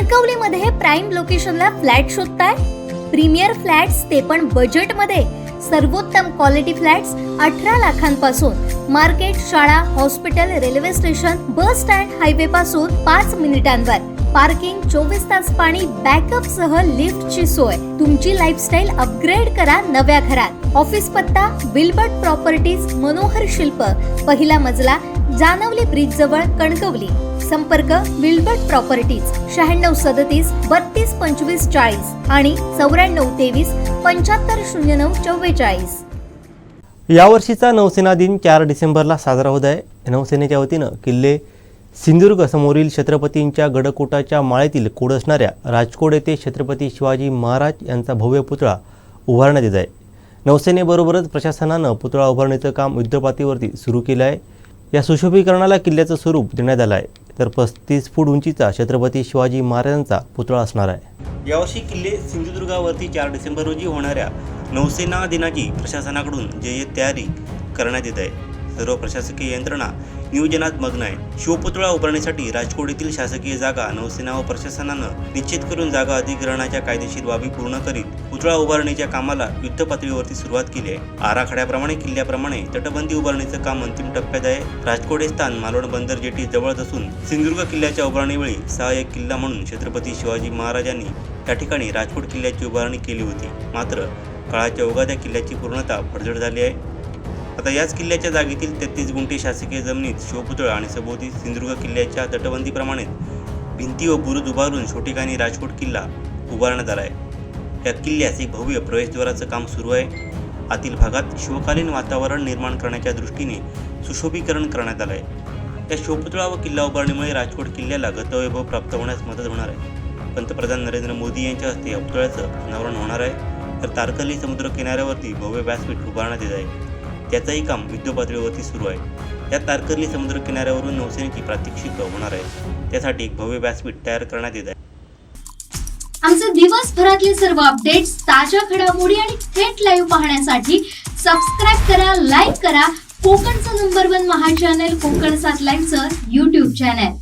कणकवलीमध्ये prime लोकेशनला flat शोधताय? Premier flats ते पण बजेट मध्ये. सर्वोत्तम क्वालिटी फ्लॅट्स 18 लाखांपासून. मार्केट, शाळा, hospital, railway station, bus stand, highway पासून 5 मिनिटांवर. पार्किंग, 24 तास पाणी, बॅकअप सह लिफ्टची सोय. तुमची लाईफस्टाईल अपग्रेड करा नव्या घरात. ऑफिस पत्ता विल्बर्ट प्रॉपर्टीज, मनोहर शिल्प, पहिला मजला, जानवली ब्रिज जवळ, कणकवली. संपर्क विल्बर्ट प्रॉपर्टीज 9637 32 25 40 आणि 9423 7509 44. यावर्षीचा नौसेना दिन 4 डिसेंबरला साजरा होत आहे. नौसेनेच्या वतीनं किल्ले सिंधुदुर्ग समोरील छत्रपतींच्या गडकोटाच्या माळेतील कोड असणाऱ्या राजकोट येथे छत्रपती शिवाजी महाराज यांचा भव्य पुतळा उभारण्यात येत आहे. नौसेनेबरोबरच प्रशासनानं पुतळा उभारणीचं काम युद्धपातळीवरती सुरू केलं आहे. या सुशोभीकरणाला किल्ल्याचं स्वरूप देण्यात आलं आहे. तर 35 फूट उंचीचा छत्रपती शिवाजी महाराजांचा पुतळा असणार आहे. यावर्षी किल्ले सिंधुदुर्गावरती 4 डिसेंबर रोजी होणाऱ्या नौसेना दिनाची प्रशासनाकडून जय्यत तयारी करण्यात येत आहे. सर्व प्रशासकीय यंत्रणा नियोजनात मग्न आहे. शिवपुतळा उभारण्यासाठी राजकोट येथील शासकीय जागा नौसेना व प्रशासनानं निश्चित करून जागा अधिग्रहणाच्या कायदेशीर बाबी पूर्ण करीत पुतळा उभारणीच्या कामाला युद्ध पातळीवरती सुरुवात केली आहे. आराखड्याप्रमाणे किल्ल्याप्रमाणे तटबंदी उभारणीचं काम अंतिम टप्प्यात आहे. राजकोट हे स्थान मालवण बंदर जेटी जवळच असून सिंधुदुर्ग किल्ल्याच्या उभारणीवेळी सहाय्यक किल्ला म्हणून छत्रपती शिवाजी महाराजांनी त्या ठिकाणी राजकोट किल्ल्याची उभारणी केली होती. मात्र काळाच्या ओघात या किल्ल्याची पूर्णतः पडझड झाली आहे. आता याच किल्ल्याच्या जागेतील 33 गुंठे शासकीय जमिनीत शिवपुतळा आणि सभोवती सिंधुदुर्ग किल्ल्याच्या तटबंदीप्रमाणे भिंती व बुरुज उभारून छोटेखानी राजकोट किल्ला उभारण्यात आला आहे. या किल्ल्यास एक भव्य प्रवेशद्वाराचं काम सुरू आहे. आतील भागात शिवकालीन वातावरण निर्माण करण्याच्या दृष्टीने सुशोभीकरण करण्यात आलं आहे. या शिवपुतळा व किल्ला उभारणीमुळे राजकोट किल्ल्याला गतवैभव प्राप्त होण्यास मदत होणार आहे. पंतप्रधान नरेंद्र मोदी यांच्या हस्ते या पुतळ्याचं अनावरण होणार आहे. तर तारकर्ली समुद्र किनाऱ्यावरती भव्य व्यासपीठ उभारण्यात येत आहे. त्याचंही काम युद्धपातळीवरती सुरू आहे. या तारकर्ली समुद्र किनाऱ्यावरून नौसेनेची प्रात्यक्षिक होणार आहे. त्यासाठी एक भव्य व्यासपीठ तयार करण्यात येत आहे. आमचे दिवसभरातले सर्व अपडेट्स, ताज्या घडामोडी आणि थेट लाईव्ह पाहण्यासाठी सबस्क्राईब करा, लाईक करा कोकणचं नंबर 1 महा चॅनल कोकण 7 लाईव्हचं YouTube चॅनल.